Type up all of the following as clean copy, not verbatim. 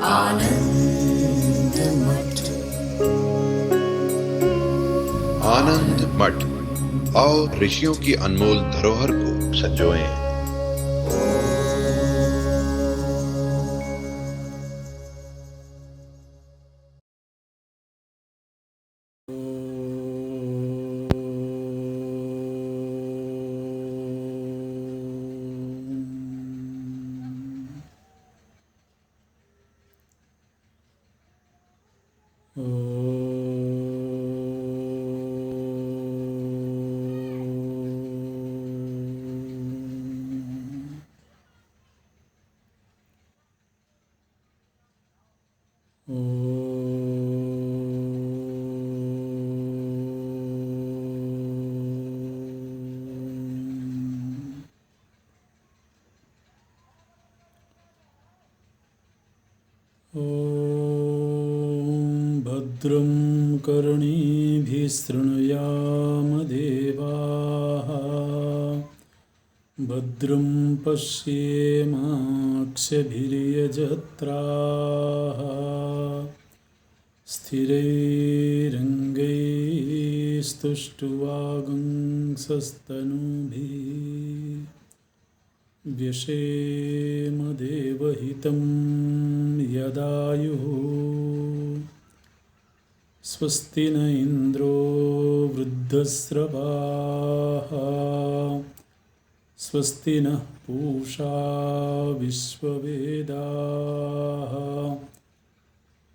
आनंद मठ। आनंद मठ और ऋषियों की अनमोल धरोहर को संजोएं। भद्रं कर्णेभिः शृणुयाम देवाः, भद्रं पश्येमाक्षभिर्यजत्राः, स्थिरैरङ्गैस्तुष्ट्वागुंसस्तनूभिः व्यशेम देवहितं यदायुः। स्वस्ति न इन्द्रो वृद्धस्रवाः, स्वस्ति नः पूषा विश्ववेदाः,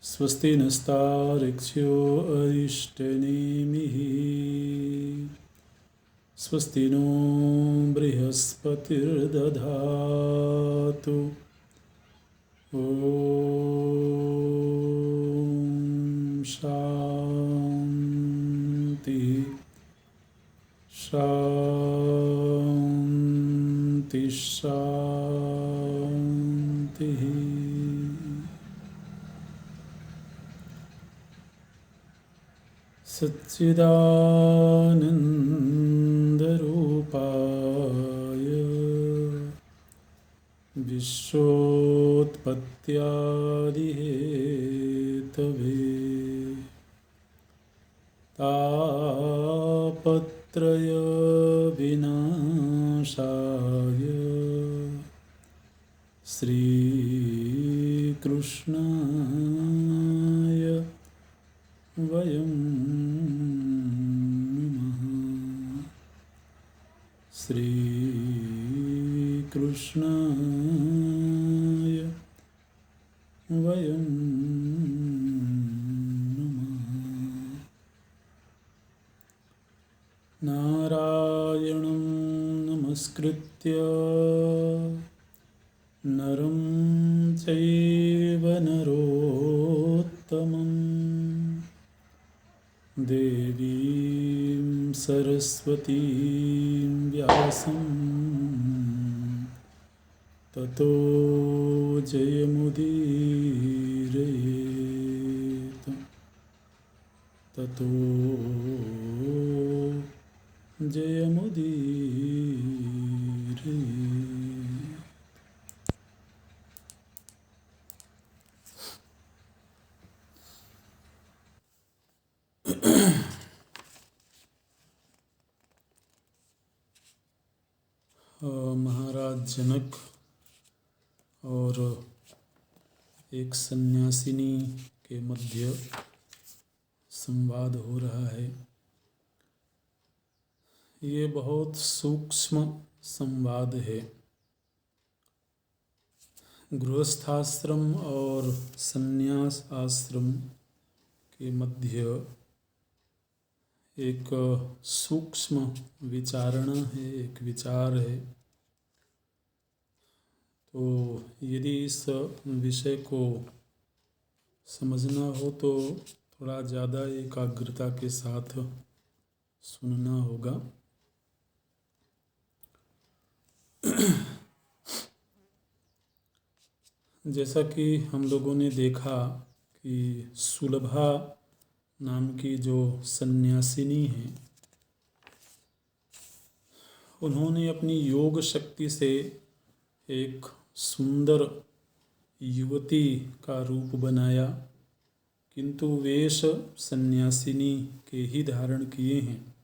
स्वस्ति नस्तार्क्ष्यो अरिष्टनेमिः, स्वस्ति नो बृहस्पतिर्दधातु। ॐ शान्ति शान्ति शान्तिः। सच्चिदानन्दरूपाय विश्वोत्पत्त्यादिहेतवे तापत्रयविनाशाय श्रीकृष्णाय वयं नमः। श्रीकृष्णाय वयं नमः। नारायणं नमस्कृत्य नरं चैव नरोत्तमं, देवीं सरस्वतीं व्यासं ततो जयमुदीरयेत्। ततो जयमुदीरयेत्। महाराज जनक और एक सन्यासिनी के मध्य संवाद हो रहा है। ये बहुत सूक्ष्म संवाद है। गृहस्थाश्रम और सन्यास आश्रम के मध्य एक सूक्ष्म विचारणा है, एक विचार है। तो यदि इस विषय को समझना हो तो थोड़ा ज़्यादा एकाग्रता के साथ सुनना होगा। जैसा कि हम लोगों ने देखा कि सुलभा नाम की जो सन्यासिनी हैं, उन्होंने अपनी योग शक्ति से एक सुंदर युवती का रूप बनाया, किंतु वेश सन्यासिनी के ही धारण किए हैं।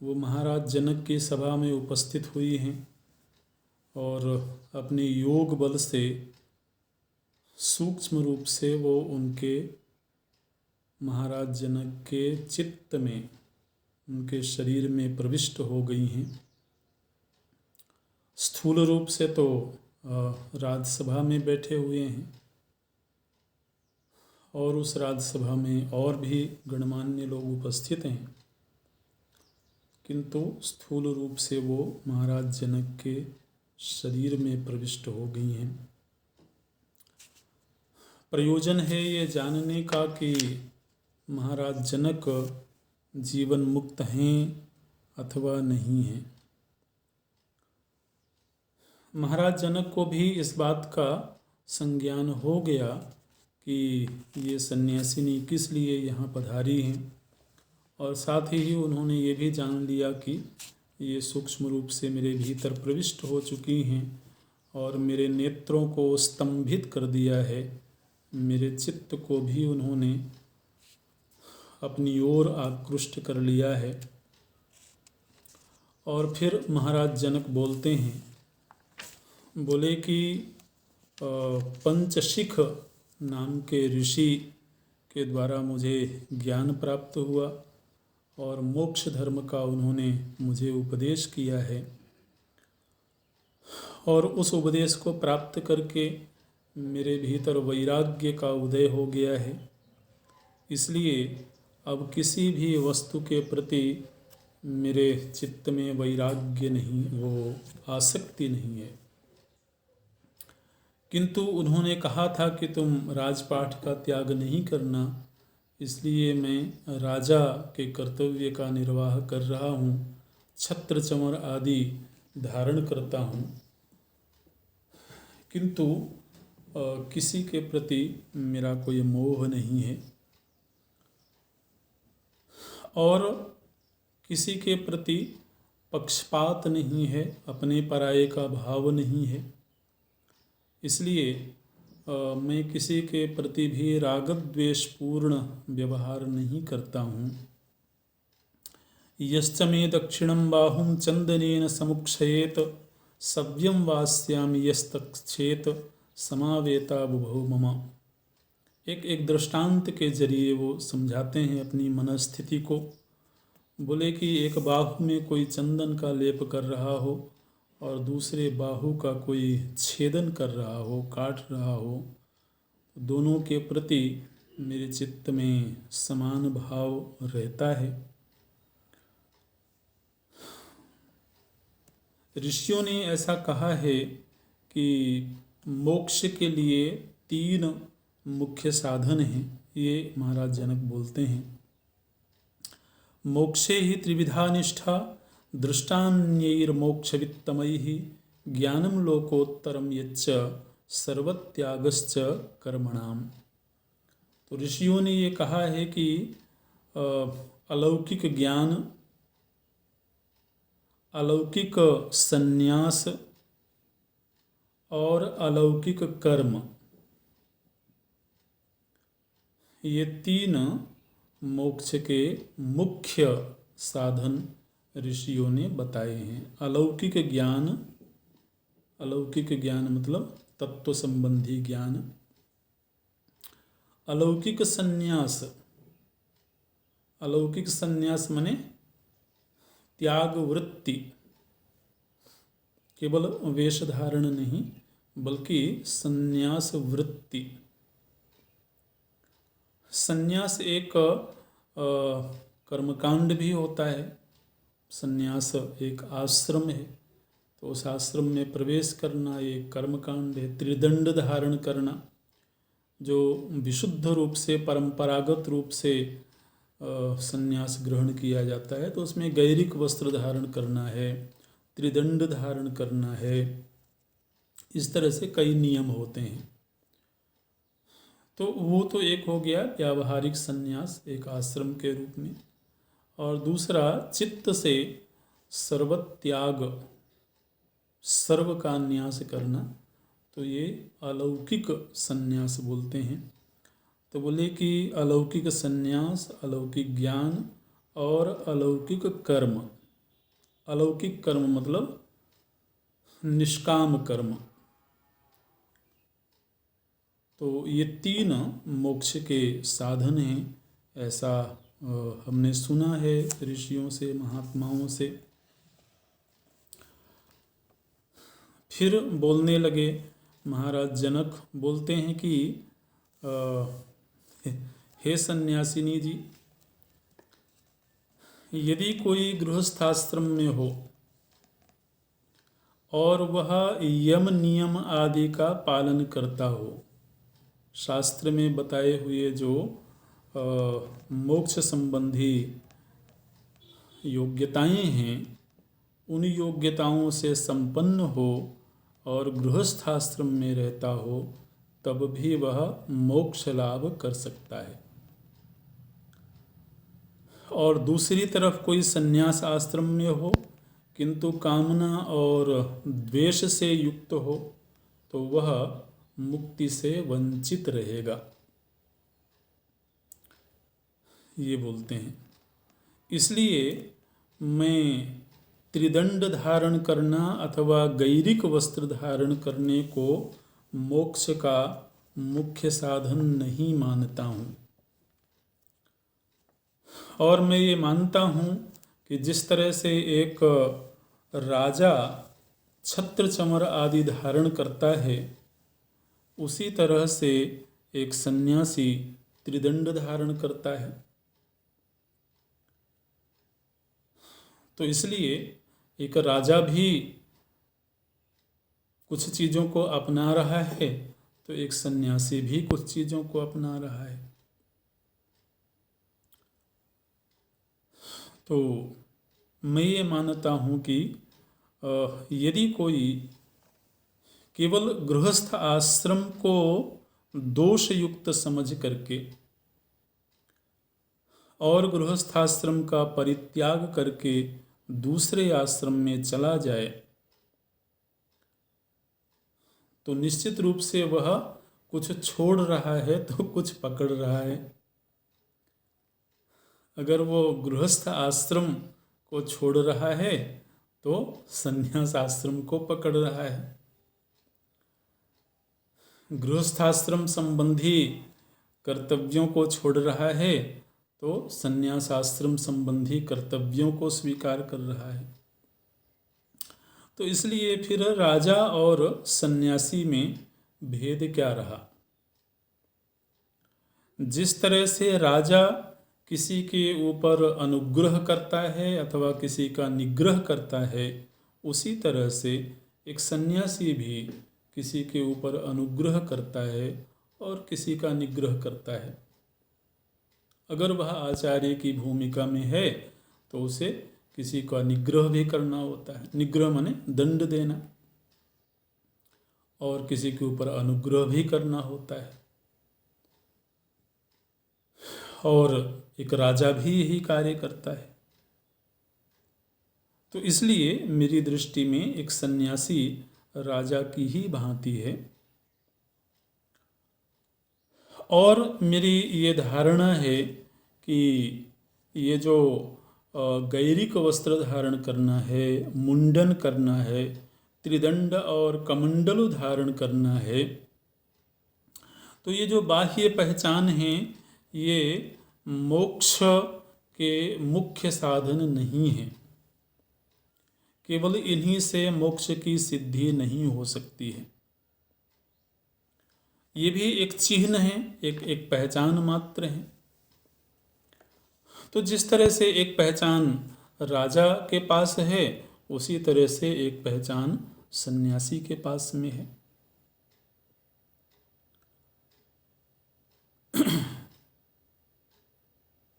वो महाराज जनक की सभा में उपस्थित हुई हैं और अपने योग बल से सूक्ष्म रूप से वो उनके महाराज जनक के चित्त में, उनके शरीर में प्रविष्ट हो गई हैं। स्थूल रूप से तो राजसभा में बैठे हुए हैं और उस राजसभा में और भी गणमान्य लोग उपस्थित हैं, किंतु स्थूल रूप से वो महाराज जनक के शरीर में प्रविष्ट हो गई हैं। प्रयोजन है ये जानने का कि महाराज जनक जीवन मुक्त हैं अथवा नहीं हैं। महाराज जनक को भी इस बात का संज्ञान हो गया कि ये सन्यासिनी किस लिए यहाँ पधारी हैं, और साथ ही उन्होंने ये भी जान लिया कि ये सूक्ष्म रूप से मेरे भीतर प्रविष्ट हो चुकी हैं और मेरे नेत्रों को स्तंभित कर दिया है। मेरे चित्त को भी उन्होंने अपनी ओर आकृष्ट कर लिया है। और फिर महाराज जनक बोलते हैं, बोले कि पंचशिख नाम के ऋषि के द्वारा मुझे ज्ञान प्राप्त हुआ और मोक्ष धर्म का उन्होंने मुझे उपदेश किया है, और उस उपदेश को प्राप्त करके मेरे भीतर वैराग्य का उदय हो गया है। इसलिए अब किसी भी वस्तु के प्रति मेरे चित्त में वैराग्य नहीं, वो आसक्ति नहीं है। किंतु उन्होंने कहा था कि तुम राजपाट का त्याग नहीं करना, इसलिए मैं राजा के कर्तव्य का निर्वाह कर रहा हूँ, छत्र चमर आदि धारण करता हूँ, किंतु किसी के प्रति मेरा कोई मोह नहीं है और किसी के प्रति पक्षपात नहीं है, अपने पराये का भाव नहीं है। इसलिए मैं किसी के प्रति भी राग द्वेष पूर्ण व्यवहार नहीं करता हूँ। यश्च मे दक्षिणं बाहुं चंदनेन समुक्षयेत सव्यं वास्यामि यस्तक्षेत समावेता बुभौ मम। एक दृष्टांत के जरिए वो समझाते हैं अपनी मनस्थिति को। बोले कि एक बाहु में कोई चंदन का लेप कर रहा हो और दूसरे बाहु का कोई छेदन कर रहा हो, काट रहा हो, दोनों के प्रति मेरे चित्त में समान भाव रहता है। ऋषियों ने ऐसा कहा है कि मोक्ष के लिए 3 मुख्य साधन हैं। ये महाराज जनक बोलते हैं, मोक्षे ही त्रिविधा निष्ठा दृष्टान्यैर्मोक्षवित्तमैः ज्ञानम लोकोत्तरम यच्च सर्वत्यागश्च कर्मणाम। तो ऋषियों ने ये कहा है कि अलौकिक ज्ञान, अलौकिक संन्यास और अलौकिक कर्म, ये 3 मोक्ष के मुख्य साधन ऋषियों ने बताए हैं। अलौकिक ज्ञान मतलब तत्व संबंधी ज्ञान। अलौकिक संन्यास माने त्याग वृत्ति, केवल वेश धारण नहीं बल्कि संन्यास वृत्ति। संन्यास एक कर्मकांड भी होता है। संन्यास एक आश्रम है, तो उस आश्रम में प्रवेश करना एक कर्मकांड है। त्रिदंड धारण करना, जो विशुद्ध रूप से परंपरागत रूप से संन्यास ग्रहण किया जाता है, तो उसमें गैरिक वस्त्र धारण करना है, त्रिदंड धारण करना है, इस तरह से कई नियम होते हैं। तो वो तो एक हो गया व्यावहारिक संन्यास एक आश्रम के रूप में, और दूसरा चित्त से सर्वत्याग, सर्व का न्यास करना, तो ये अलौकिक संन्यास बोलते हैं। तो बोले कि अलौकिक संन्यास, अलौकिक ज्ञान और अलौकिक कर्म। अलौकिक कर्म मतलब निष्काम कर्म। तो ये 3 मोक्ष के साधन हैं, ऐसा हमने सुना है ऋषियों से, महात्माओं से। फिर बोलने लगे महाराज जनक, बोलते हैं कि हे सन्यासिनी जी, यदि कोई गृहस्थाश्रम में हो और वह यम नियम आदि का पालन करता हो, शास्त्र में बताए हुए जो मोक्ष संबंधी योग्यताएं हैं, उन योग्यताओं से संपन्न हो और गृहस्थाश्रम में रहता हो, तब भी वह मोक्ष लाभ कर सकता है। और दूसरी तरफ कोई संन्यास आश्रम में हो किंतु कामना और द्वेष से युक्त हो, तो वह मुक्ति से वंचित रहेगा, ये बोलते हैं। इसलिए मैं त्रिदंड धारण करना अथवा गैरिक वस्त्र धारण करने को मोक्ष का मुख्य साधन नहीं मानता हूँ। और मैं ये मानता हूँ कि जिस तरह से एक राजा छत्र चमर आदि धारण करता है, उसी तरह से एक सन्यासी त्रिदंड धारण करता है। तो इसलिए एक राजा भी कुछ चीज़ों को अपना रहा है, तो एक सन्यासी भी कुछ चीज़ों को अपना रहा है। तो मैं ये मानता हूँ कि यदि कोई केवल गृहस्थ आश्रम को दोष युक्त समझ करके और गृहस्थाश्रम का परित्याग करके दूसरे आश्रम में चला जाए, तो निश्चित रूप से वह कुछ छोड़ रहा है तो कुछ पकड़ रहा है। अगर वो गृहस्थ आश्रम को छोड़ रहा है तो संन्यास आश्रम को पकड़ रहा है। गृहस्थाश्रम संबंधी कर्तव्यों को छोड़ रहा है तो संन्यास आश्रम संबंधी कर्तव्यों को स्वीकार कर रहा है। तो इसलिए फिर राजा और सन्यासी में भेद क्या रहा? जिस तरह से राजा किसी के ऊपर अनुग्रह करता है अथवा किसी का निग्रह करता है, उसी तरह से एक सन्यासी भी किसी के ऊपर अनुग्रह करता है और किसी का निग्रह करता है। अगर वह आचार्य की भूमिका में है तो उसे किसी का निग्रह भी करना होता है। निग्रह माने दंड देना, और किसी के ऊपर अनुग्रह भी करना होता है। और एक राजा भी यही कार्य करता है। तो इसलिए मेरी दृष्टि में एक सन्यासी राजा की ही भांति है। और मेरी ये धारणा है कि ये जो गैरिक वस्त्र धारण करना है, मुंडन करना है, त्रिदंड और कमंडलु धारण करना है, तो ये जो बाह्य पहचान है, ये मोक्ष के मुख्य साधन नहीं है। केवल इन्हीं से मोक्ष की सिद्धि नहीं हो सकती है। ये भी एक चिन्ह है, एक पहचान मात्र है। तो जिस तरह से एक पहचान राजा के पास है, उसी तरह से एक पहचान सन्यासी के पास में है।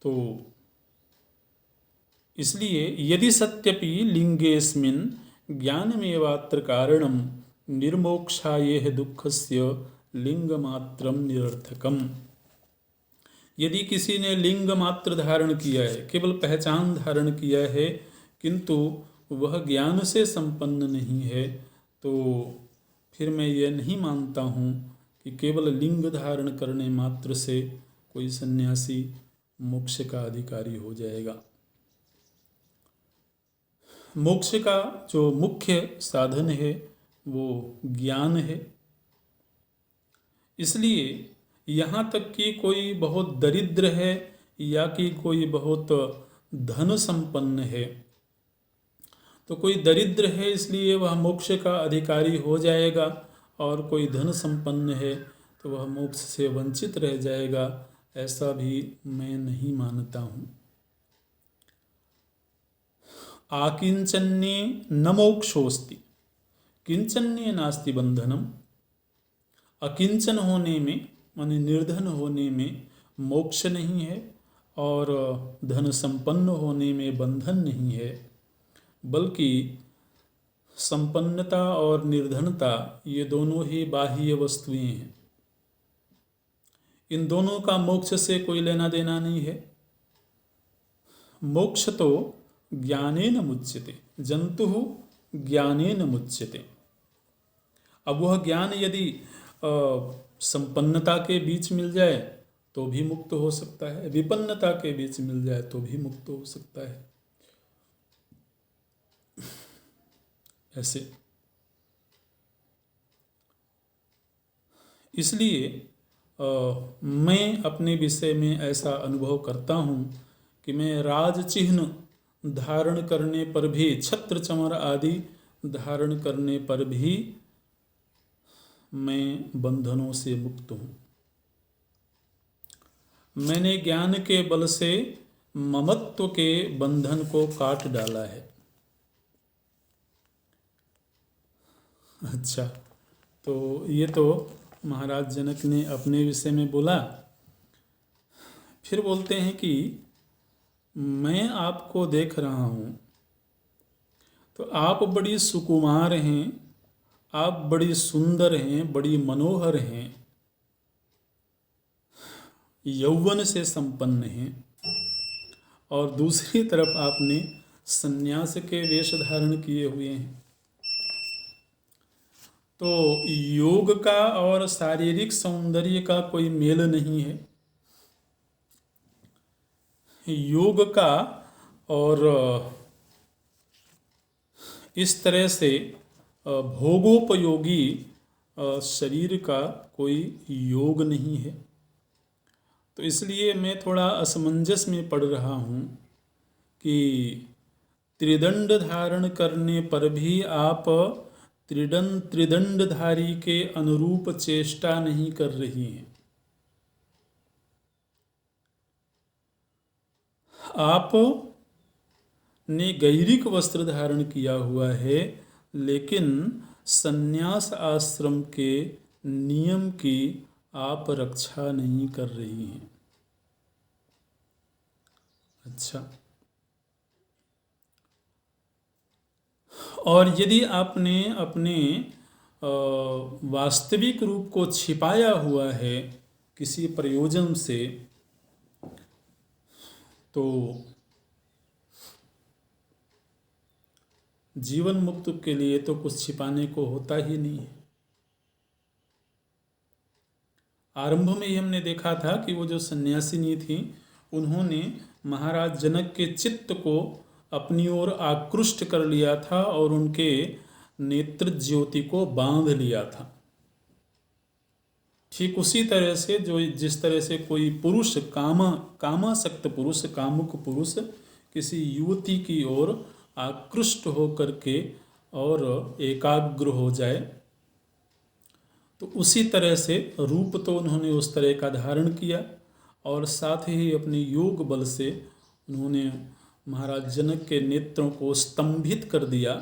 तो इसलिए यदि सत्यपि लिंगेस्मिन् ज्ञानमेवात्र कारणम निर्मोक्षायेह दुःखस्य लिंगमात्रम निरर्थकम। यदि किसी ने लिंग मात्र धारण किया है, केवल पहचान धारण किया है, किंतु वह ज्ञान से संपन्न नहीं है, तो फिर मैं ये नहीं मानता हूँ कि केवल लिंग धारण करने मात्र से कोई सन्यासी मोक्ष का अधिकारी हो जाएगा। मोक्ष का जो मुख्य साधन है वो ज्ञान है। इसलिए यहाँ तक कि कोई बहुत दरिद्र है या कि कोई बहुत धन संपन्न है, तो कोई दरिद्र है इसलिए वह मोक्ष का अधिकारी हो जाएगा और कोई धन संपन्न है तो वह मोक्ष से वंचित रह जाएगा, ऐसा भी मैं नहीं मानता हूँ। आकिंचन्ये न मोक्षोस्ति किंचन्ये नास्ति बंधनम। अकिंचन होने में माने निर्धन होने में मोक्ष नहीं है और धन संपन्न होने में बंधन नहीं है, बल्कि संपन्नता और निर्धनता ये दोनों ही बाह्य वस्तुएं हैं। इन दोनों का मोक्ष से कोई लेना देना नहीं है। मोक्ष तो ज्ञानेन मुच्यते, जंतुः ज्ञानेन मुच्यते। अब वह ज्ञान यदि संपन्नता के बीच मिल जाए तो भी मुक्त हो सकता है, विपन्नता के बीच मिल जाए तो भी मुक्त हो सकता है। ऐसे इसलिए मैं अपने विषय में ऐसा अनुभव करता हूँ कि मैं राज चिन्ह धारण करने पर भी, छत्र चमर आदि धारण करने पर भी मैं बंधनों से मुक्त हूँ। मैंने ज्ञान के बल से ममत्व के बंधन को काट डाला है। अच्छा, तो ये तो महाराज जनक ने अपने विषय में बोला। फिर बोलते हैं कि मैं आपको देख रहा हूँ तो आप बड़ी सुकुमार हैं, आप बड़ी सुंदर हैं, बड़ी मनोहर हैं, यौवन से संपन्न हैं, और दूसरी तरफ आपने सन्यास के वेश धारण किए हुए हैं। तो योग का और शारीरिक सौंदर्य का कोई मेल नहीं है। योग का और इस तरह से भोगोपयोगी शरीर का कोई योग नहीं है। तो इसलिए मैं थोड़ा असमंजस में पड़ रहा हूँ कि त्रिदंड धारण करने पर भी आप त्रिदंडधारी के अनुरूप चेष्टा नहीं कर रही हैं। आप ने गैरिक वस्त्र धारण किया हुआ है, लेकिन सन्यास आश्रम के नियम की आप रक्षा नहीं कर रही हैं। अच्छा, और यदि आपने अपने वास्तविक रूप को छिपाया हुआ है किसी प्रयोजन से, तो जीवन मुक्त के लिए तो कुछ छिपाने को होता ही नहीं है। आरंभ में ही हमने देखा था कि वो जो सन्यासिनी थी, उन्होंने महाराज जनक के चित्त को अपनी ओर आकृष्ट कर लिया था और उनके नेत्र ज्योति को बांध लिया था। ठीक उसी तरह से जो जिस तरह से कोई पुरुष कामासक्त पुरुष, कामुक पुरुष किसी युवती की ओर आकृष्ट हो करके और एकाग्र हो जाए, तो उसी तरह से रूप तो उन्होंने उस तरह का धारण किया और साथ ही अपने योग बल से उन्होंने महाराज जनक के नेत्रों को स्तंभित कर दिया।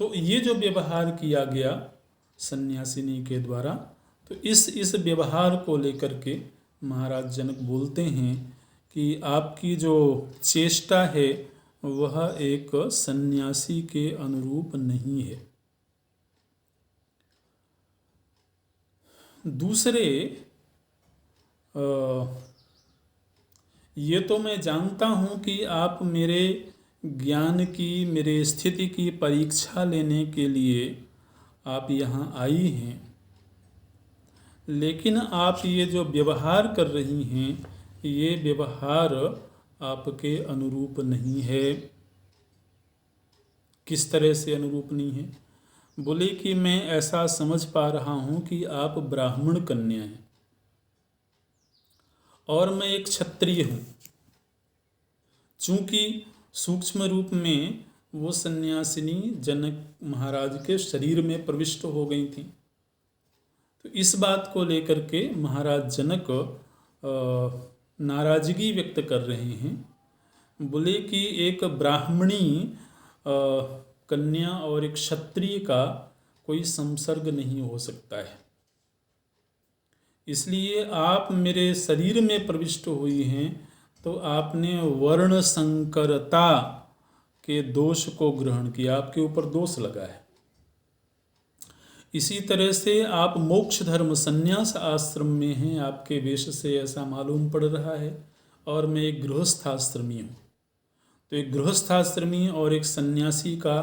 तो ये जो व्यवहार किया गया सन्यासिनी के द्वारा, तो इस व्यवहार को लेकर के महाराज जनक बोलते हैं कि आपकी जो चेष्टा है वह एक सन्यासी के अनुरूप नहीं है। दूसरे, ये तो मैं जानता हूँ कि आप मेरे ज्ञान की, मेरे स्थिति की परीक्षा लेने के लिए आप यहाँ आई हैं, लेकिन आप ये जो व्यवहार कर रही हैं, ये व्यवहार आपके अनुरूप नहीं है। किस तरह से अनुरूप नहीं है? बोले कि मैं ऐसा समझ पा रहा हूँ कि आप ब्राह्मण कन्या हैं और मैं एक क्षत्रिय हूँ। चूंकि सूक्ष्म रूप में वो सन्यासिनी जनक महाराज के शरीर में प्रविष्ट हो गई थी, तो इस बात को लेकर के महाराज जनक नाराजगी व्यक्त कर रहे हैं। बोले कि एक ब्राह्मणी कन्या और एक क्षत्रिय का कोई संसर्ग नहीं हो सकता है, इसलिए आप मेरे शरीर में प्रविष्ट हुई हैं तो आपने वर्ण संकरता के दोष को ग्रहण किया, आपके ऊपर दोष लगा है। इसी तरह से आप मोक्ष धर्म संन्यास आश्रम में हैं, आपके वेश से ऐसा मालूम पड़ रहा है, और मैं एक गृहस्थाश्रमी हूँ। तो एक गृहस्थाश्रमी और एक सन्यासी का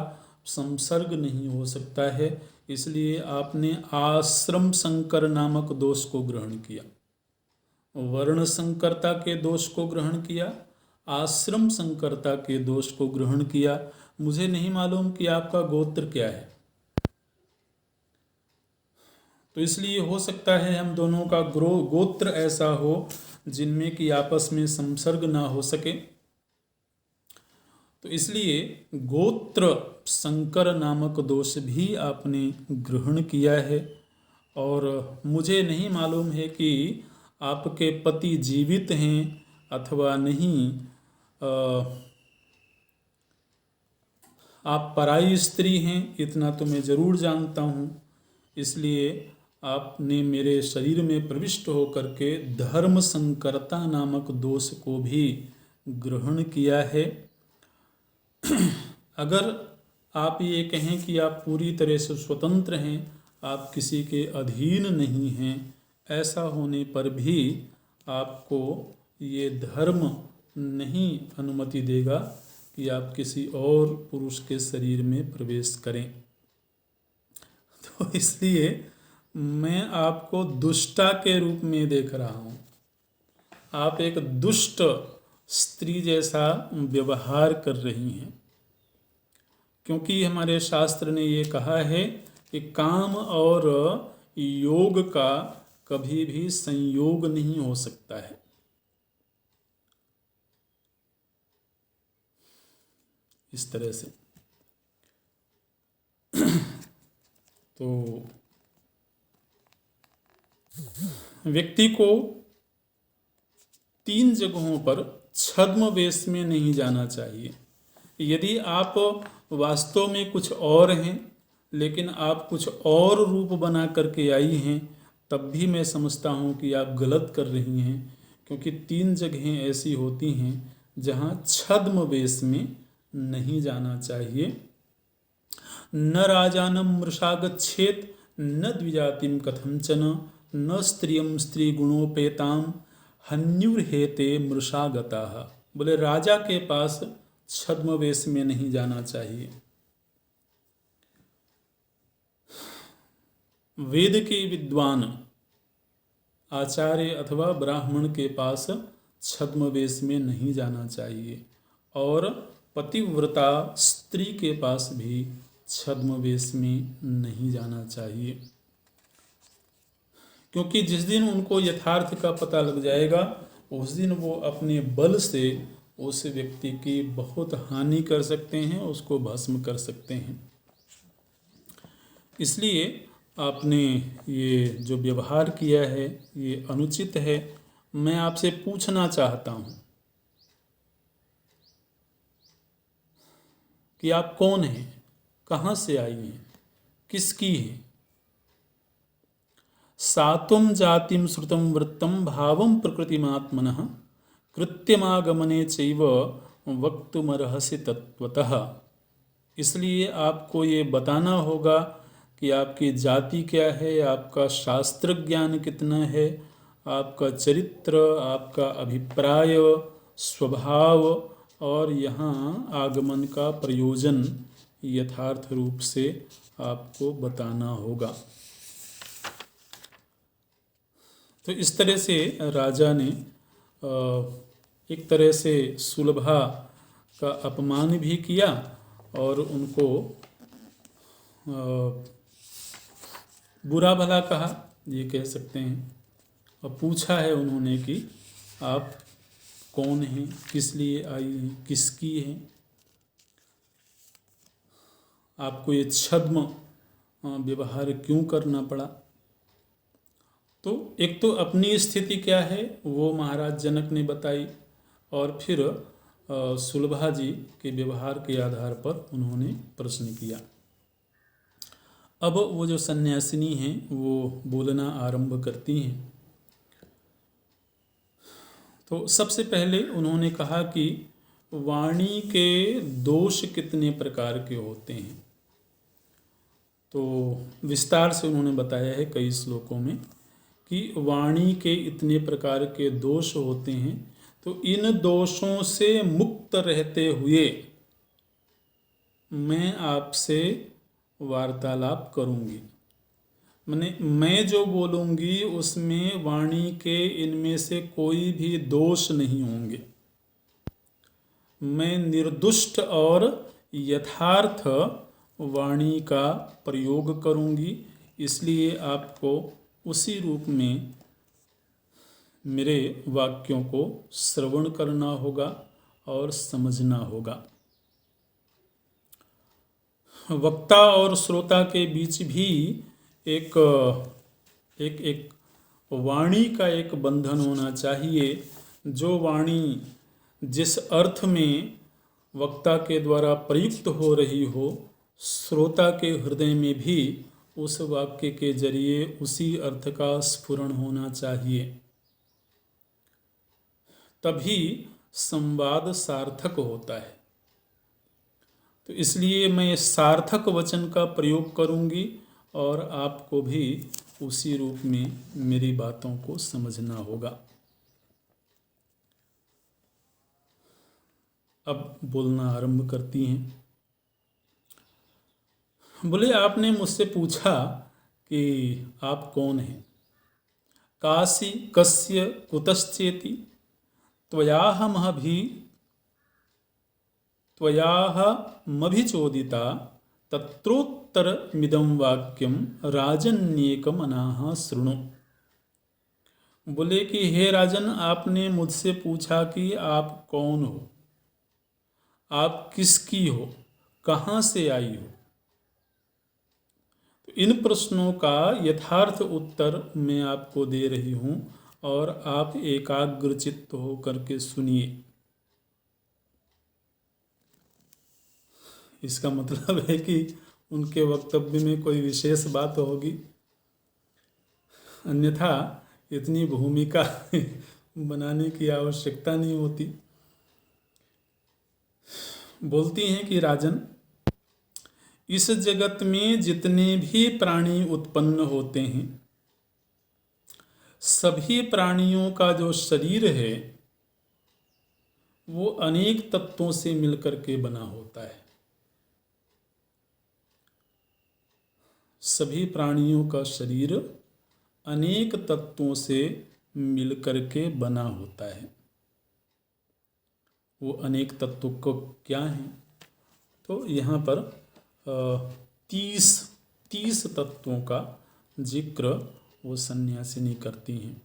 संसर्ग नहीं हो सकता है, इसलिए आपने आश्रम संकर नामक दोष को ग्रहण किया, वर्ण संकरता के दोष को ग्रहण किया, आश्रम संकरता के दोष को ग्रहण किया। मुझे नहीं मालूम कि आपका गोत्र क्या है, तो इसलिए हो सकता है हम दोनों का गोत्र ऐसा हो जिनमें कि आपस में संसर्ग ना हो सके। तो इसलिए गोत्र संकर नामक दोष भी आपने ग्रहण किया है, और मुझे नहीं मालूम है कि आपके पति जीवित हैं अथवा नहीं। आप पराई स्त्री हैं, इतना तो मैं ज़रूर जानता हूँ, इसलिए आपने मेरे शरीर में प्रविष्ट होकर के धर्म संकरता नामक दोष को भी ग्रहण किया है। अगर आप ये कहें कि आप पूरी तरह से स्वतंत्र हैं, आप किसी के अधीन नहीं हैं, ऐसा होने पर भी आपको ये धर्म नहीं अनुमति देगा कि आप किसी और पुरुष के शरीर में प्रवेश करें। तो इसलिए मैं आपको दुष्टा के रूप में देख रहा हूँ। आप एक दुष्ट स्त्री जैसा व्यवहार कर रही हैं, क्योंकि हमारे शास्त्र ने ये कहा है कि काम और योग का कभी भी संयोग नहीं हो सकता है। इस तरह से तो व्यक्ति को 3 जगहों पर छद्म वेश में नहीं जाना चाहिए। यदि आप वास्तव में कुछ और हैं, लेकिन आप कुछ और रूप बना करके आई हैं, तब भी मैं समझता हूँ कि आप गलत कर रही हैं, क्योंकि 3 जगहें ऐसी होती हैं जहाँ छद्म वेश में नहीं जाना चाहिए। न राजानम मृषा गच्छेत न द्विजातिम कथंचन न स्त्रियम स्त्री गुणोपेताम हन्युर्हेते मृषा गताः। बोले राजा के पास छद्म वेश में नहीं जाना चाहिए। वेद के विद्वान आचार्य अथवा ब्राह्मण के पास छद्म वेश में नहीं जाना चाहिए, और पतिव्रता स्त्री के पास भी छद्म वेश में नहीं जाना चाहिए, क्योंकि जिस दिन उनको यथार्थ का पता लग जाएगा उस दिन वो अपने बल से उस व्यक्ति की बहुत हानि कर सकते हैं, उसको भस्म कर सकते हैं। इसलिए आपने ये जो व्यवहार किया है ये अनुचित है। मैं आपसे पूछना चाहता हूँ कि आप कौन हैं, कहाँ से आई हैं, किसकी हैं? सात्वं जातिं श्रुतं वृत्तं भावं प्रकृतिमात्मनः कृत्यमागमने चैव वक्तुमर्हसि तत्वतः। इसलिए आपको ये बताना होगा कि आपकी जाति क्या है, आपका शास्त्र ज्ञान कितना है, आपका चरित्र, आपका अभिप्राय, स्वभाव और यहाँ आगमन का प्रयोजन यथार्थ रूप से आपको बताना होगा। तो इस तरह से राजा ने एक तरह से सुलभा का अपमान भी किया और उनको बुरा भला कहा, ये कह सकते हैं। और पूछा है उन्होंने कि आप कौन हैं, किस लिए आई हैं, किसकी हैं, आपको ये छद्म व्यवहार क्यों करना पड़ा। तो एक तो अपनी स्थिति क्या है वो महाराज जनक ने बताई, और फिर सुलभा जी के व्यवहार के आधार पर उन्होंने प्रश्न किया। अब वो जो सन्यासिनी हैं वो बोलना आरंभ करती हैं। तो सबसे पहले उन्होंने कहा कि वाणी के दोष कितने प्रकार के होते हैं। तो विस्तार से उन्होंने बताया है कई श्लोकों में कि वाणी के इतने प्रकार के दोष होते हैं, तो इन दोषों से मुक्त रहते हुए मैं आपसे वार्तालाप करूंगी। मैं जो बोलूंगी उसमें वाणी के इनमें से कोई भी दोष नहीं होंगे। मैं निर्दुष्ट और यथार्थ वाणी का प्रयोग करूंगी, इसलिए आपको उसी रूप में मेरे वाक्यों को श्रवण करना होगा और समझना होगा। वक्ता और श्रोता के बीच भी एक वाणी का एक बंधन होना चाहिए। जो वाणी जिस अर्थ में वक्ता के द्वारा प्रयुक्त हो रही हो, श्रोता के हृदय में भी उस वाक्य के जरिए उसी अर्थ का स्फुरण होना चाहिए, तभी संवाद सार्थक होता है। तो इसलिए मैं सार्थक वचन का प्रयोग करूंगी और आपको भी उसी रूप में मेरी बातों को समझना होगा। अब बोलना आरंभ करती हैं। बोले, आपने मुझसे पूछा कि आप कौन हैं। काशी कस्य कुतश्चेति त्वयाहमभिचोदिता तत्रोत्तरमिदं वाक्यम राजन्येकम अनाह शृणु। बोले कि हे राजन, आपने मुझसे पूछा कि आप कौन हो, आप किसकी हो, कहाँ से आई हो। तो इन प्रश्नों का यथार्थ उत्तर मैं आपको दे रही हूँ और आप एकाग्रचित्त हो करके सुनिए। इसका मतलब है कि उनके वक्तव्य में कोई विशेष बात होगी, अन्यथा इतनी भूमिका बनाने की आवश्यकता नहीं होती। बोलती हैं कि राजन, इस जगत में जितने भी प्राणी उत्पन्न होते हैं, सभी प्राणियों का जो शरीर है वो अनेक तत्वों से मिलकर के बना होता है। सभी प्राणियों का शरीर अनेक तत्वों से मिलकर के बना होता है। वो अनेक तत्व को क्या हैं? तो यहाँ पर 30 तत्वों का जिक्र वो सन्यासिनी करती हैं।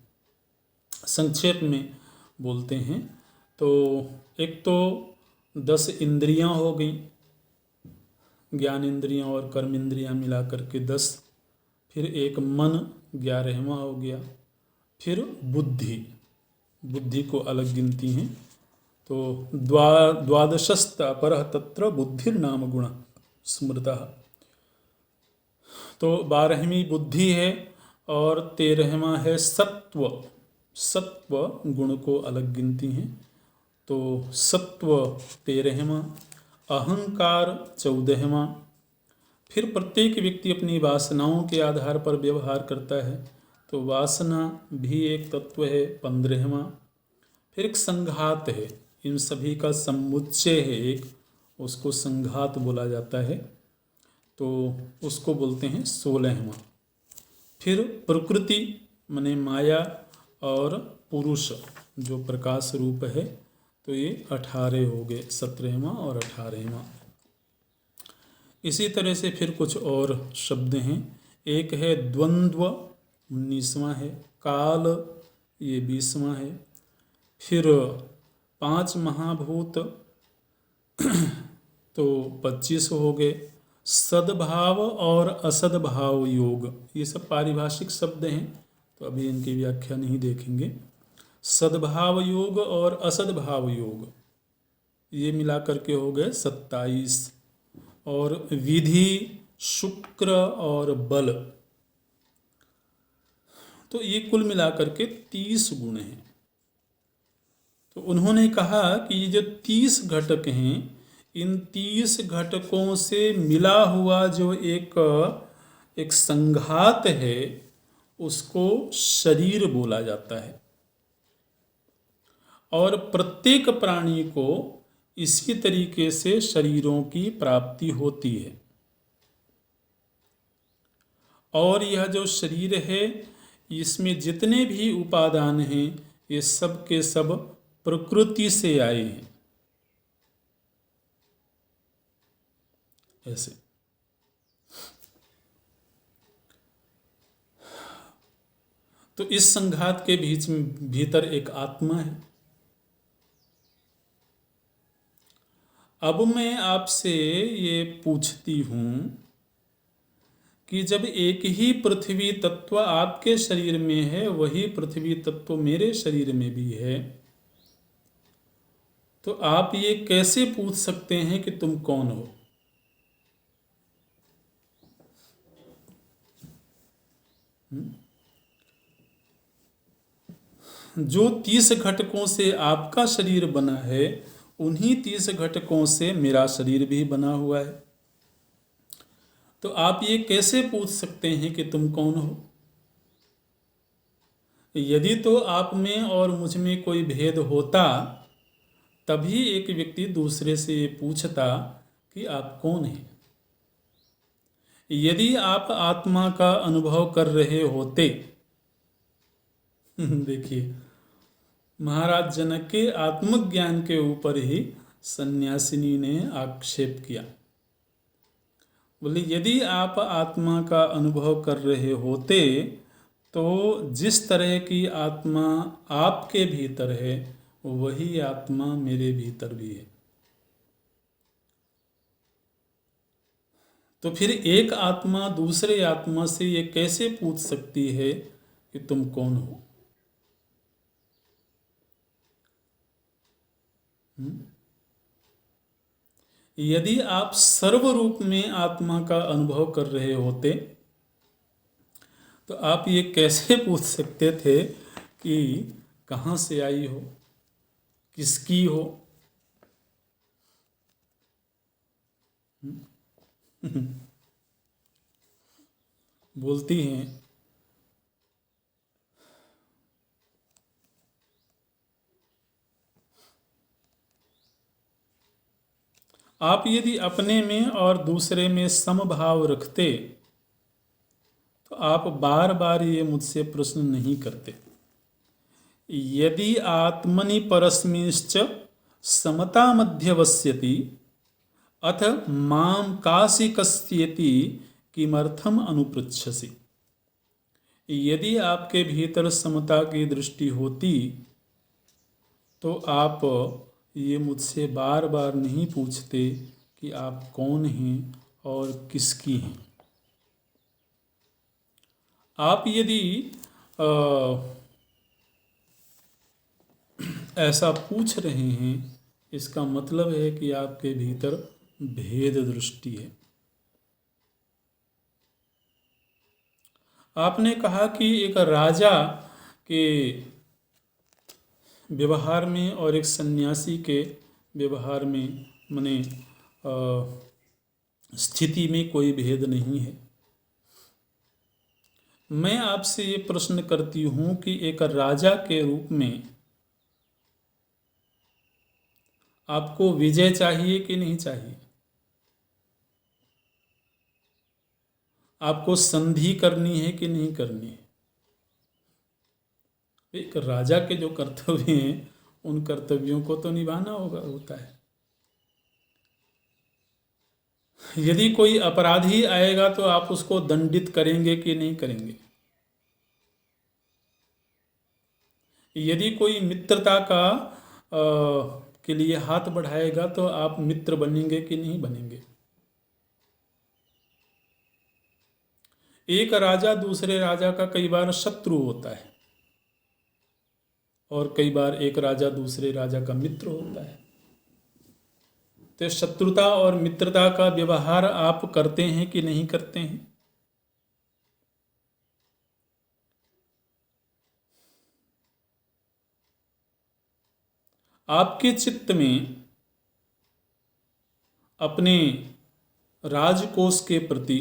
संक्षेप में बोलते हैं तो एक तो 10 इंद्रियां हो गई, ज्ञान इंद्रियां और कर्म इंद्रियां मिला करके 10, फिर एक मन 11वां हो गया, फिर बुद्धि को अलग गिनती हैं तो द्वादशस्त अपरः तत्र बुद्धिर्नाम गुण स्मृतः। तो 12वीं बुद्धि है और 13वां है सत्व गुण को अलग गिनती हैं। तो सत्व 13वां, अहंकार 14वां। फिर प्रत्येक व्यक्ति अपनी वासनाओं के आधार पर व्यवहार करता है, तो वासना भी एक तत्व है 15वां। फिर एक संघात है, इन सभी का समुच्चय है एक, उसको संघात बोला जाता है, तो उसको बोलते हैं 16वां। फिर प्रकृति माने माया और पुरुष जो प्रकाश रूप है, तो ये 18 हो गए, 17वां और 18वां। इसी तरह से फिर कुछ और शब्द हैं। एक है द्वंद्व, 19वां है। काल, ये 20वां है। फिर 5 महाभूत तो 25 हो गए। सद्भाव और असद्भाव योग, ये सब पारिभाषिक शब्द हैं, तो अभी इनकी व्याख्या नहीं देखेंगे। सद्भाव योग और असद्भाव योग, ये मिला करके हो गए 27। और विधि, शुक्र और बल, तो ये कुल मिलाकर के 30 गुण हैं। तो उन्होंने कहा कि ये जो 30 घटक हैं, इन 30 घटकों से मिला हुआ जो एक संघात है, उसको शरीर बोला जाता है। और प्रत्येक प्राणी को इसी तरीके से शरीरों की प्राप्ति होती है। और यह जो शरीर है, इसमें जितने भी उपादान हैं, ये सब के सब प्रकृति से आए हैं। ऐसे तो इस संघात के भीतर एक आत्मा है। अब मैं आपसे ये पूछती हूँ कि जब एक ही पृथ्वी तत्व आपके शरीर में है, वही पृथ्वी तत्व मेरे शरीर में भी है, तो आप ये कैसे पूछ सकते हैं कि तुम कौन हो? जो 30 घटकों से आपका शरीर बना है, उन्हीं 30 घटकों से मेरा शरीर भी बना हुआ है। तो आप ये कैसे पूछ सकते हैं कि तुम कौन हो? यदि तो आप में और मुझ में कोई भेद होता, तभी एक व्यक्ति दूसरे से ये पूछता कि आप कौन हैं। यदि आप आत्मा का अनुभव कर रहे होते, देखिए, महाराज जनक के आत्मज्ञान के ऊपर ही सन्यासिनी ने आक्षेप किया। बोले, यदि आप आत्मा का अनुभव कर रहे होते, तो जिस तरह की आत्मा आपके भीतर है, वही आत्मा मेरे भीतर भी है। तो फिर एक आत्मा दूसरे आत्मा से ये कैसे पूछ सकती है कि तुम कौन हो? यदि आप सर्व रूप में आत्मा का अनुभव कर रहे होते, तो आप ये कैसे पूछ सकते थे कि कहाँ से आई हो, किसकी हो? बोलती हैं, आप यदि अपने में और दूसरे में समभाव रखते, तो आप बार बार ये मुझसे प्रश्न नहीं करते। यदि आत्मनि परस्मिंश्च समता मध्यवस्यति अथ माम काशी कस्येति किमर्थम अनुपृच्छसि। यदि आपके भीतर समता की दृष्टि होती, तो आप ये मुझसे बार बार नहीं पूछते कि आप कौन हैं और किसकी हैं। आप यदि ऐसा पूछ रहे हैं, इसका मतलब है कि आपके भीतर भेद दृष्टि है। आपने कहा कि एक राजा के व्यवहार में और एक सन्यासी के व्यवहार में, माने स्थिति में कोई भेद नहीं है। मैं आपसे ये प्रश्न करती हूँ कि एक राजा के रूप में आपको विजय चाहिए कि नहीं चाहिए? आपको संधि करनी है कि नहीं करनी है। एक राजा के जो कर्तव्य हैं उन कर्तव्यों को तो निभाना होता है। यदि कोई अपराधी आएगा तो आप उसको दंडित करेंगे कि नहीं करेंगे। यदि कोई मित्रता के लिए हाथ बढ़ाएगा तो आप मित्र बनेंगे कि नहीं बनेंगे। एक राजा दूसरे राजा का कई बार शत्रु होता है और कई बार एक राजा दूसरे राजा का मित्र होता है। तो शत्रुता और मित्रता का व्यवहार आप करते हैं कि नहीं करते हैं। आपके चित्त में अपने राजकोष के प्रति,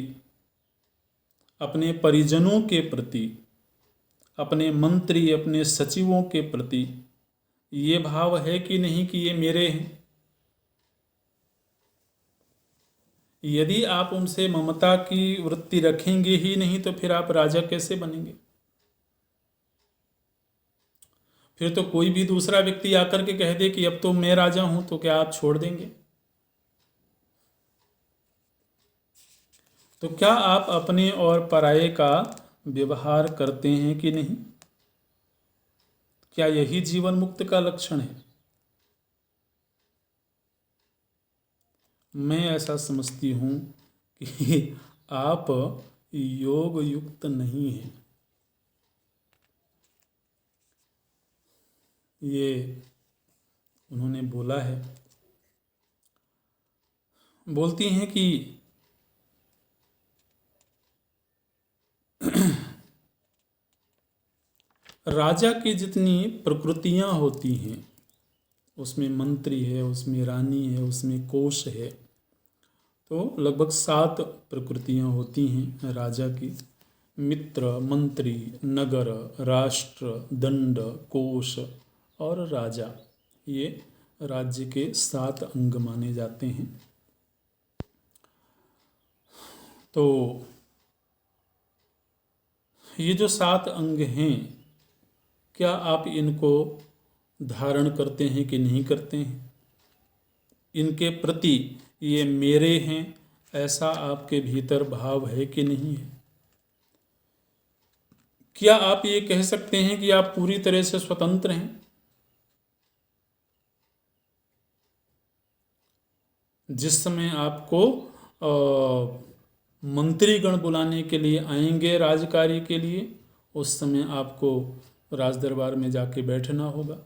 अपने परिजनों के प्रति, अपने मंत्री, अपने सचिवों के प्रति ये भाव है कि नहीं कि ये मेरे हैं। यदि आप उनसे ममता की वृत्ति रखेंगे ही नहीं तो फिर आप राजा कैसे बनेंगे। फिर तो कोई भी दूसरा व्यक्ति आकर के कह दे कि अब तो मैं राजा हूं तो क्या आप छोड़ देंगे। तो क्या आप अपने और पराये का व्यवहार करते हैं कि नहीं। क्या यही जीवन मुक्त का लक्षण है। मैं ऐसा समझती हूं कि आप योग युक्त नहीं हैं। ये उन्होंने बोला है। बोलती हैं कि राजा की जितनी प्रकृतियां होती हैं उसमें मंत्री है, उसमें रानी है, उसमें कोष है, तो लगभग 7 प्रकृतियां होती हैं राजा की। मित्र, मंत्री, नगर, राष्ट्र, दंड, कोष और राजा, ये राज्य के 7 अंग माने जाते हैं। तो ये जो 7 अंग हैं, क्या आप इनको धारण करते हैं कि नहीं करते हैं। इनके प्रति ये मेरे हैं ऐसा आपके भीतर भाव है कि नहीं है। क्या आप ये कह सकते हैं कि आप पूरी तरह से स्वतंत्र हैं। जिस समय आपको मंत्रीगण बुलाने के लिए आएंगे राजकार्य के लिए, उस समय आपको राज दरबार में जाके बैठना होगा।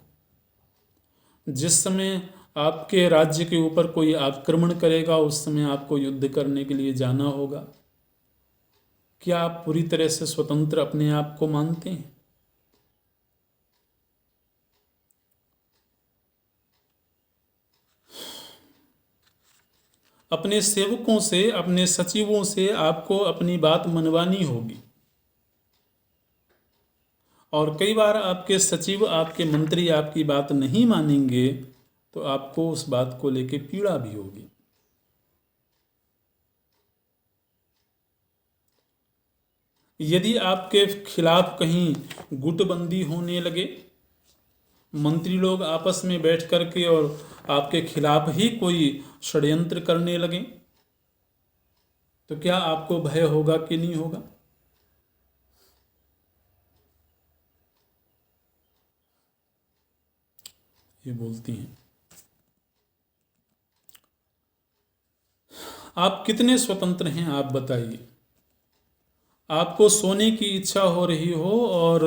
जिस समय आपके राज्य के ऊपर कोई आक्रमण करेगा उस समय आपको युद्ध करने के लिए जाना होगा। क्या आप पूरी तरह से स्वतंत्र अपने आप को मानते हैं। अपने सेवकों से, अपने सचिवों से आपको अपनी बात मनवानी होगी। और कई बार आपके सचिव, आपके मंत्री आपकी बात नहीं मानेंगे तो आपको उस बात को लेकर पीड़ा भी होगी। यदि आपके खिलाफ कहीं गुटबंदी होने लगे, मंत्री लोग आपस में बैठ करके और आपके खिलाफ ही कोई षड्यंत्र करने लगे, तो क्या आपको भय होगा कि नहीं होगा। ये बोलती हैं आप कितने स्वतंत्र हैं आप बताइए। आपको सोने की इच्छा हो रही हो और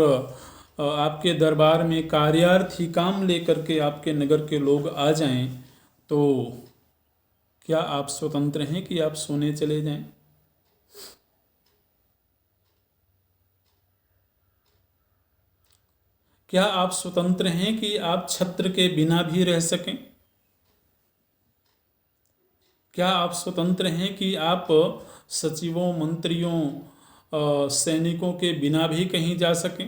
आपके दरबार में कार्यार्थी काम लेकर के आपके नगर के लोग आ जाएं, तो क्या आप स्वतंत्र हैं कि आप सोने चले जाएं। क्या आप स्वतंत्र हैं कि आप छत्र के बिना भी रह सकें। क्या आप स्वतंत्र हैं कि आप सचिवों, मंत्रियों, सैनिकों के बिना भी कहीं जा सकें।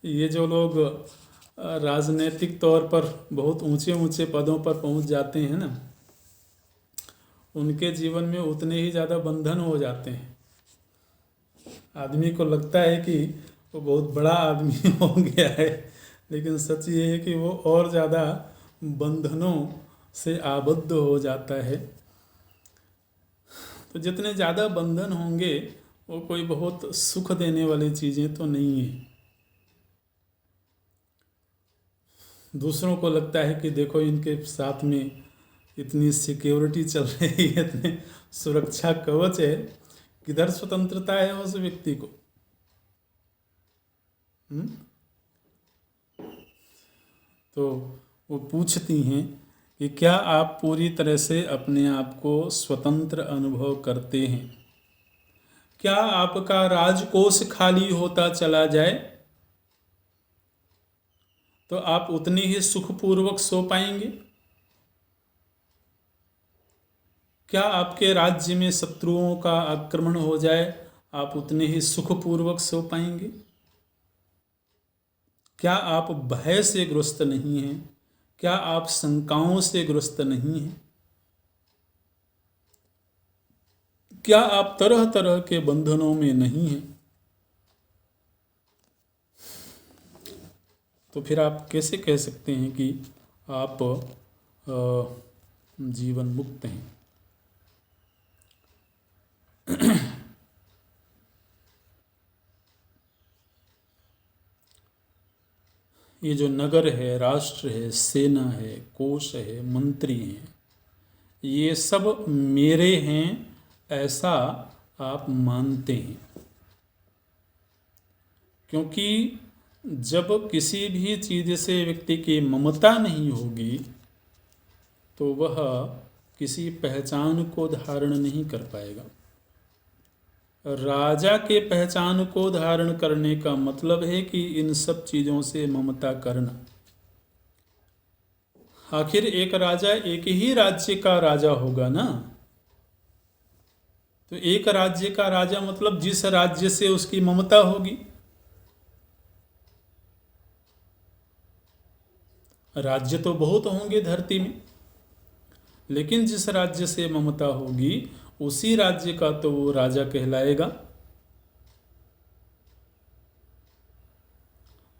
ये जो लोग राजनीतिक तौर पर बहुत ऊंचे ऊंचे पदों पर पहुंच जाते हैं ना, उनके जीवन में उतने ही ज़्यादा बंधन हो जाते हैं। आदमी को लगता है कि वो बहुत बड़ा आदमी हो गया है, लेकिन सच ये है कि वो और ज़्यादा बंधनों से आबद्ध हो जाता है। तो जितने ज़्यादा बंधन होंगे वो कोई बहुत सुख देने वाली चीज़ें तो नहीं है। दूसरों को लगता है कि देखो इनके साथ में इतनी सिक्योरिटी चल रही है, इतने सुरक्षा कवच है, किधर स्वतंत्रता है उस व्यक्ति को। तो वो पूछती हैं कि क्या आप पूरी तरह से अपने आप को स्वतंत्र अनुभव करते हैं? क्या आपका राजकोष खाली होता चला जाए तो आप उतनी ही सुखपूर्वक सो पाएंगे? क्या आपके राज्य में शत्रुओं का आक्रमण हो जाए, आप उतने ही सुखपूर्वक सो पाएंगे? क्या आप भय से ग्रस्त नहीं हैं? क्या आप शंकाओं से ग्रस्त नहीं हैं? क्या आप तरह तरह के बंधनों में नहीं हैं? तो फिर आप कैसे कह सकते हैं कि आप जीवन मुक्त हैं? ये जो नगर है, राष्ट्र है, सेना है, कोश है, मंत्री हैं, ये सब मेरे हैं ऐसा आप मानते हैं। क्योंकि जब किसी भी चीज़ से व्यक्ति की ममता नहीं होगी तो वह किसी पहचान को धारण नहीं कर पाएगा। राजा के पहचान को धारण करने का मतलब है कि इन सब चीज़ों से ममता करना। आखिर एक राजा एक ही राज्य का राजा होगा ना। तो एक राज्य का राजा मतलब जिस राज्य से उसकी ममता होगी। राज्य तो बहुत होंगे धरती में, लेकिन जिस राज्य से ममता होगी उसी राज्य का तो वो राजा कहलाएगा।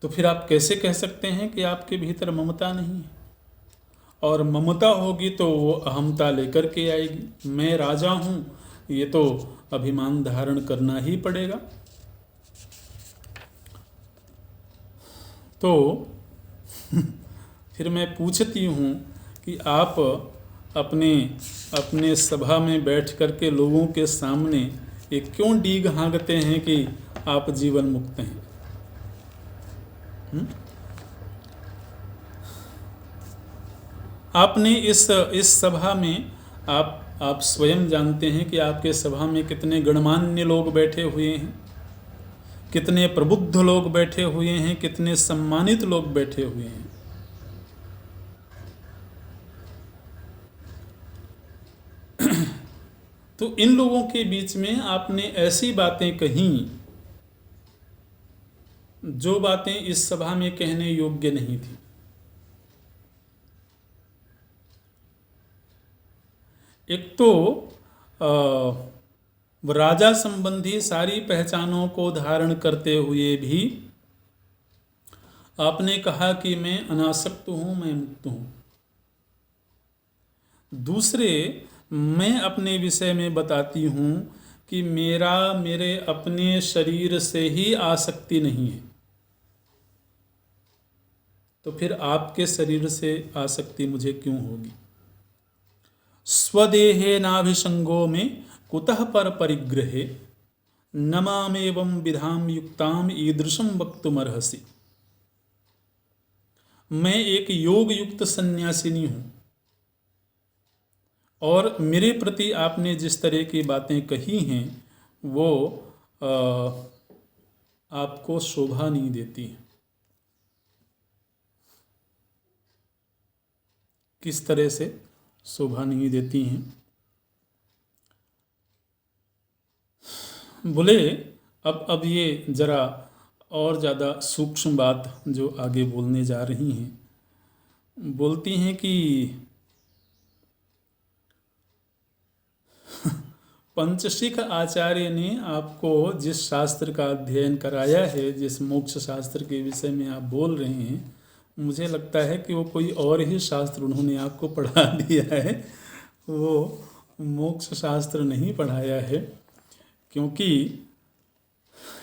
तो फिर आप कैसे कह सकते हैं कि आपके भीतर ममता नहीं है? और ममता होगी तो वो अहमता लेकर के आएगी। मैं राजा हूं, ये तो अभिमान धारण करना ही पड़ेगा। तो फिर मैं पूछती हूँ कि आप अपने सभा में बैठ कर के लोगों के सामने ये क्यों डीग हाँकते हैं कि आप जीवन मुक्त हैं? आपने इस सभा में आप स्वयं जानते हैं कि आपके सभा में कितने गणमान्य लोग बैठे हुए हैं, कितने प्रबुद्ध लोग बैठे हुए हैं, कितने सम्मानित लोग बैठे हुए हैं। तो इन लोगों के बीच में आपने ऐसी बातें कही जो बातें इस सभा में कहने योग्य नहीं थी। एक तो राजा संबंधी सारी पहचानों को धारण करते हुए भी आपने कहा कि मैं अनासक्त हूं, मैं मुक्त हूं। दूसरे, मैं अपने विषय में बताती हूं कि मेरे अपने शरीर से ही आसक्ति नहीं है। तो फिर आपके शरीर से आसक्ति मुझे क्यों होगी? स्वदेहे नाभिसंगो में कुतः पर परिग्रहे नमामेवं विधाम युक्ताम ईदृशम वक्तुमर्हसि। मैं एक योग युक्त सन्यासिनी हूं और मेरे प्रति आपने जिस तरह की बातें कही हैं वो आपको शोभा नहीं देती है। किस तरह से शोभा नहीं देती हैं? बोले अब ये जरा और ज़्यादा सूक्ष्म बात जो आगे बोलने जा रही हैं, बोलती हैं कि पंचशिख आचार्य ने आपको जिस शास्त्र का अध्ययन कराया है, जिस मोक्ष शास्त्र के विषय में आप बोल रहे हैं, मुझे लगता है कि वो कोई और ही शास्त्र उन्होंने आपको पढ़ा दिया है, वो मोक्ष शास्त्र नहीं पढ़ाया है। क्योंकि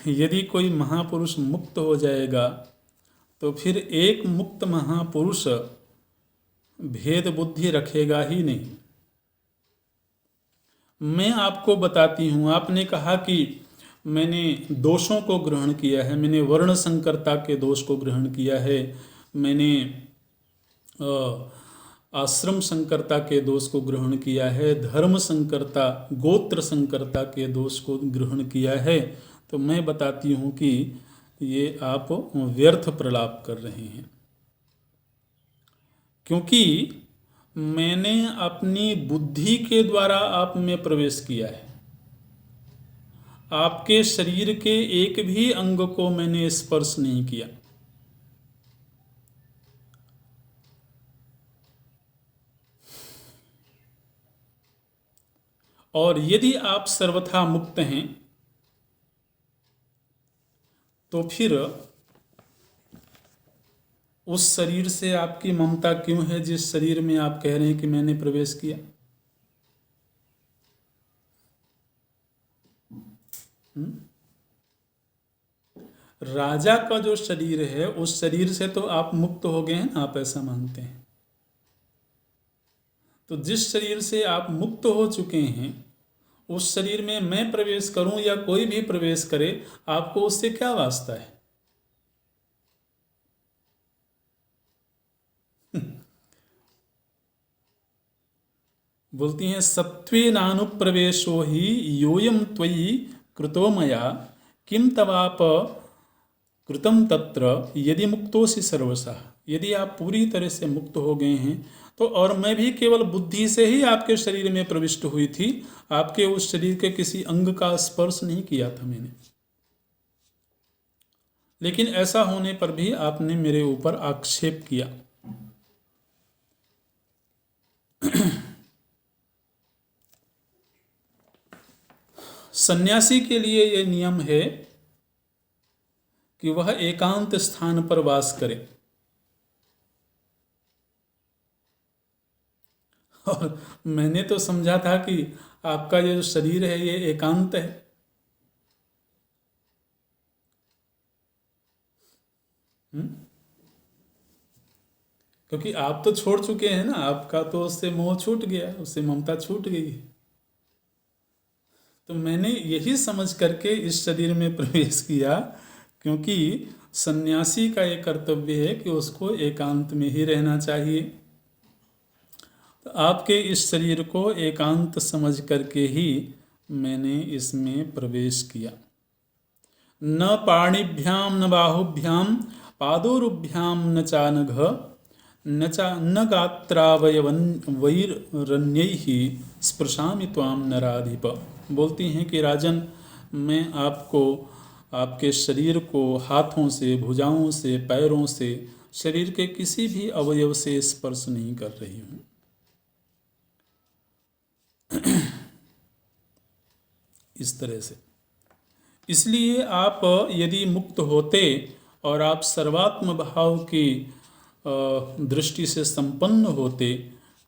यदि कोई महापुरुष मुक्त हो जाएगा तो फिर एक मुक्त महापुरुष भेद बुद्धि रखेगा ही नहीं। मैं आपको बताती हूँ, आपने कहा कि मैंने दोषों को ग्रहण किया है, मैंने वर्ण संकरता के दोष को ग्रहण किया है, मैंने आश्रम संकरता के दोष को ग्रहण किया है, धर्म संकरता गोत्र संकरता के दोष को ग्रहण किया है। तो मैं बताती हूँ कि ये आप व्यर्थ प्रलाप कर रहे हैं, क्योंकि मैंने अपनी बुद्धि के द्वारा आप में प्रवेश किया है। आपके शरीर के एक भी अंग को मैंने स्पर्श नहीं किया। और यदि आप सर्वथा मुक्त हैं तो फिर उस शरीर से आपकी ममता क्यों है जिस शरीर में आप कह रहे हैं कि मैंने प्रवेश किया? राजा का जो शरीर है उस शरीर से तो आप मुक्त हो गए हैं ना, आप ऐसा मानते हैं। तो जिस शरीर से आप मुक्त हो चुके हैं उस शरीर में मैं प्रवेश करूं या कोई भी प्रवेश करे, आपको उससे क्या वास्ता है? बोलती हैं सत्त्वेनानुप्रवेशो हि योयम त्वयि कृतो मया किम तवाप कृतम तत्र यदि मुक्तोसि सर्वशः। यदि आप पूरी तरह से मुक्त हो गए हैं तो, और मैं भी केवल बुद्धि से ही आपके शरीर में प्रविष्ट हुई थी, आपके उस शरीर के किसी अंग का स्पर्श नहीं किया था मैंने। लेकिन ऐसा होने पर भी आपने मेरे ऊपर आक्षेप किया। सन्यासी के लिए यह नियम है कि वह एकांत स्थान पर वास करे। और मैंने तो समझा था कि आपका ये जो शरीर है ये एकांत है। क्योंकि आप तो छोड़ चुके हैं ना, आपका तो उससे मोह छूट गया, उससे ममता छूट गई है। तो मैंने यही समझ करके इस शरीर में प्रवेश किया, क्योंकि सन्यासी का ये कर्तव्य है कि उसको एकांत में ही रहना चाहिए। तो आपके इस शरीर को एकांत समझ करके ही मैंने इसमें प्रवेश किया। न पाणिभ्याम न बाहुभ्याम पादोरुभ्याम न चानघ न गात्रावयवन वैरण्यैः स्पृशामि त्वाम नराधिप। बोलती हैं कि राजन, मैं आपको आपके शरीर को हाथों से, भुजाओं से, पैरों से, शरीर के किसी भी अवयव से स्पर्श नहीं कर रही हूँ। इस तरह से। इसलिए आप यदि मुक्त होते और आप सर्वात्म भाव की दृष्टि से संपन्न होते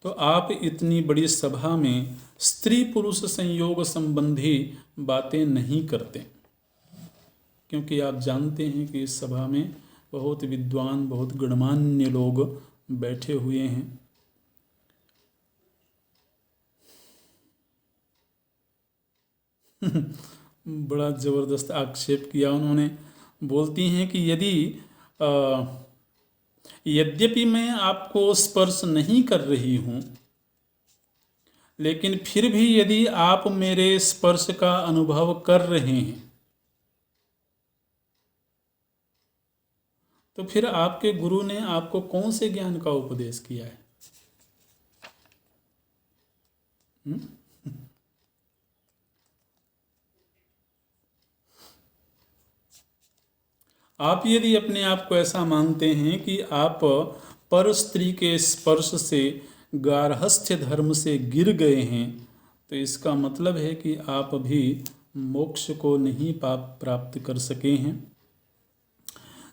तो आप इतनी बड़ी सभा में स्त्री पुरुष संयोग संबंधी बातें नहीं करते, क्योंकि आप जानते हैं कि इस सभा में बहुत विद्वान, बहुत गणमान्य लोग बैठे हुए हैं। बड़ा जबरदस्त आक्षेप किया उन्होंने। बोलती हैं कि यद्यपि मैं आपको स्पर्श नहीं कर रही हूं, लेकिन फिर भी यदि आप मेरे स्पर्श का अनुभव कर रहे हैं तो फिर आपके गुरु ने आपको कौन से ज्ञान का उपदेश किया है? आप यदि अपने आप को ऐसा मानते हैं कि आप पर स्त्री के स्पर्श से गार्हस्थ्य धर्म से गिर गए हैं, तो इसका मतलब है कि आप अभी मोक्ष को नहीं प्राप्त कर सके हैं।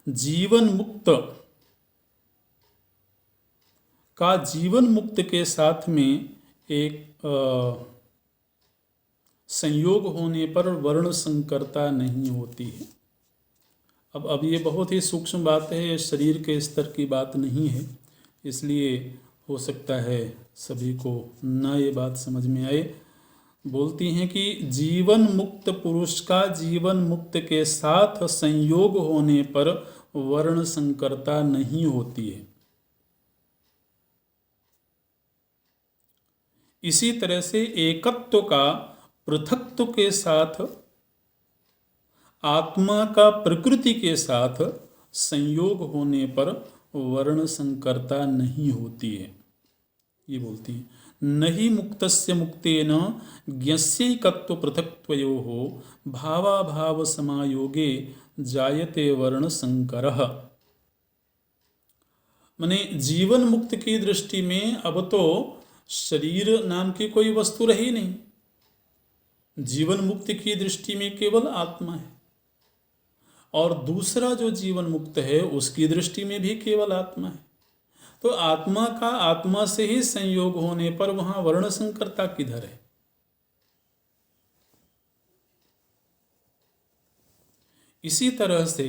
जीवन मुक्त का जीवन मुक्त के साथ में एक संयोग होने पर वर्ण संकरता नहीं होती है। अब ये बहुत ही सूक्ष्म बात है, ये शरीर के स्तर की बात नहीं है, इसलिए हो सकता है सभी को न ये बात समझ में आए। बोलती हैं कि जीवन मुक्त पुरुष का जीवन मुक्त के साथ संयोग होने पर वर्ण संकरता नहीं होती है। इसी तरह से एकत्व का पृथक्त्व के साथ आत्मा का प्रकृति के साथ संयोग होने पर वर्ण संकरता नहीं होती है। ये बोलती हैं, नहीं मुक्तस्य मुक्तेन ज्ञस्यैकत्व पृथक्त्वयोः भावाभाव समायोगे जायते वर्ण संकरः। माने जीवन मुक्त की दृष्टि में अब तो शरीर नाम की कोई वस्तु रही नहीं, जीवन मुक्त की दृष्टि में केवल आत्मा है, और दूसरा जो जीवन मुक्त है उसकी दृष्टि में भी केवल आत्मा है। तो आत्मा का आत्मा से ही संयोग होने पर वहां वर्ण संकरता किधर है? इसी तरह से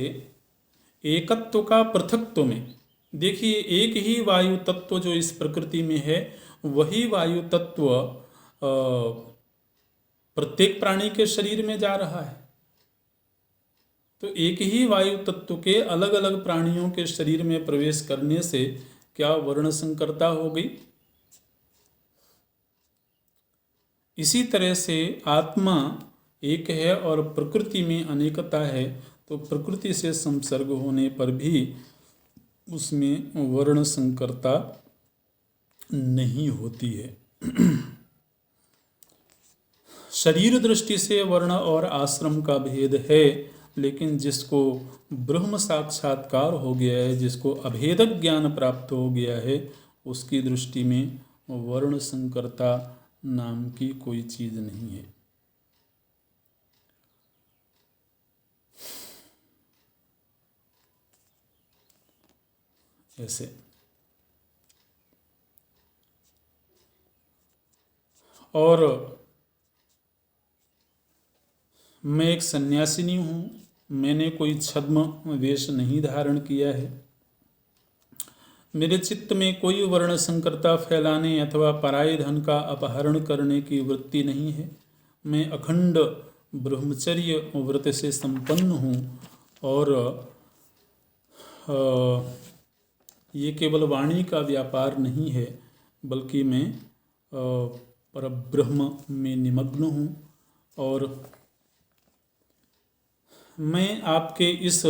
एकत्व का पृथक्त्व में देखिए, एक ही वायु तत्व जो इस प्रकृति में है वही वायु तत्व प्रत्येक प्राणी के शरीर में जा रहा है। तो एक ही वायु तत्व के अलग अलग प्राणियों के शरीर में प्रवेश करने से क्या वर्ण संकरता हो गई? इसी तरह से आत्मा एक है और प्रकृति में अनेकता है, तो प्रकृति से संसर्ग होने पर भी उसमें वर्ण संकरता नहीं होती है। शरीर दृष्टि से वर्ण और आश्रम का भेद है, लेकिन जिसको ब्रह्म साक्षात्कार हो गया है, जिसको अभेदक ज्ञान प्राप्त हो गया है, उसकी दृष्टि में वर्ण संकरता नाम की कोई चीज नहीं है। ऐसे और मैं एक सन्यासिनी हूँ, मैंने कोई छद्म वेश नहीं धारण किया है, मेरे चित्त में कोई वर्ण संकरता फैलाने अथवा पराये धन का अपहरण करने की वृत्ति नहीं है। मैं अखंड ब्रह्मचर्य व्रत से संपन्न हूँ, और ये केवल वाणी का व्यापार नहीं है, बल्कि मैं परब्रह्म में निमग्न हूँ, और मैं आपके इस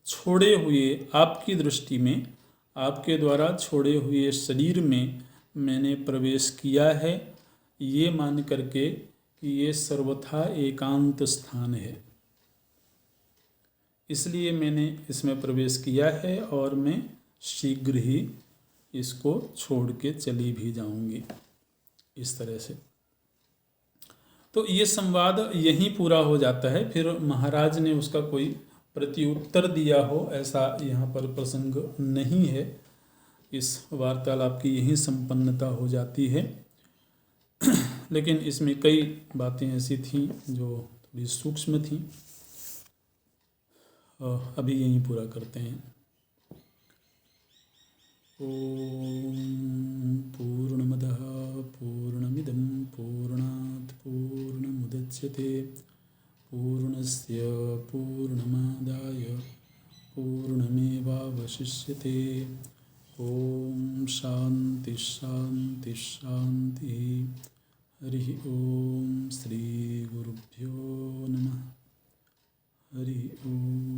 छोड़े हुए, आपकी दृष्टि में आपके द्वारा छोड़े हुए शरीर में मैंने प्रवेश किया है, ये मान करके कि ये सर्वथा एकांत स्थान है, इसलिए मैंने इसमें प्रवेश किया है और मैं शीघ्र ही इसको छोड़ के चली भी जाऊंगी। इस तरह से तो ये संवाद यहीं पूरा हो जाता है। फिर महाराज ने उसका कोई प्रत्युत्तर दिया हो ऐसा यहाँ पर प्रसंग नहीं है। इस वार्तालाप की यही संपन्नता हो जाती है। लेकिन इसमें कई बातें ऐसी थीं जो थोड़ी सूक्ष्म थीं। अभी यहीं पूरा करते हैं। ओम पूर्णमदः पूर्णमिदं पूर्णात् पूर्णमुदच्यते पूर्णस्य पूर्णमादाय पूर्णमेवावशिष्यते। ओम शांति शांति शांति। हरि ओम। श्री गुरुभ्यो नमः। हरि ओम।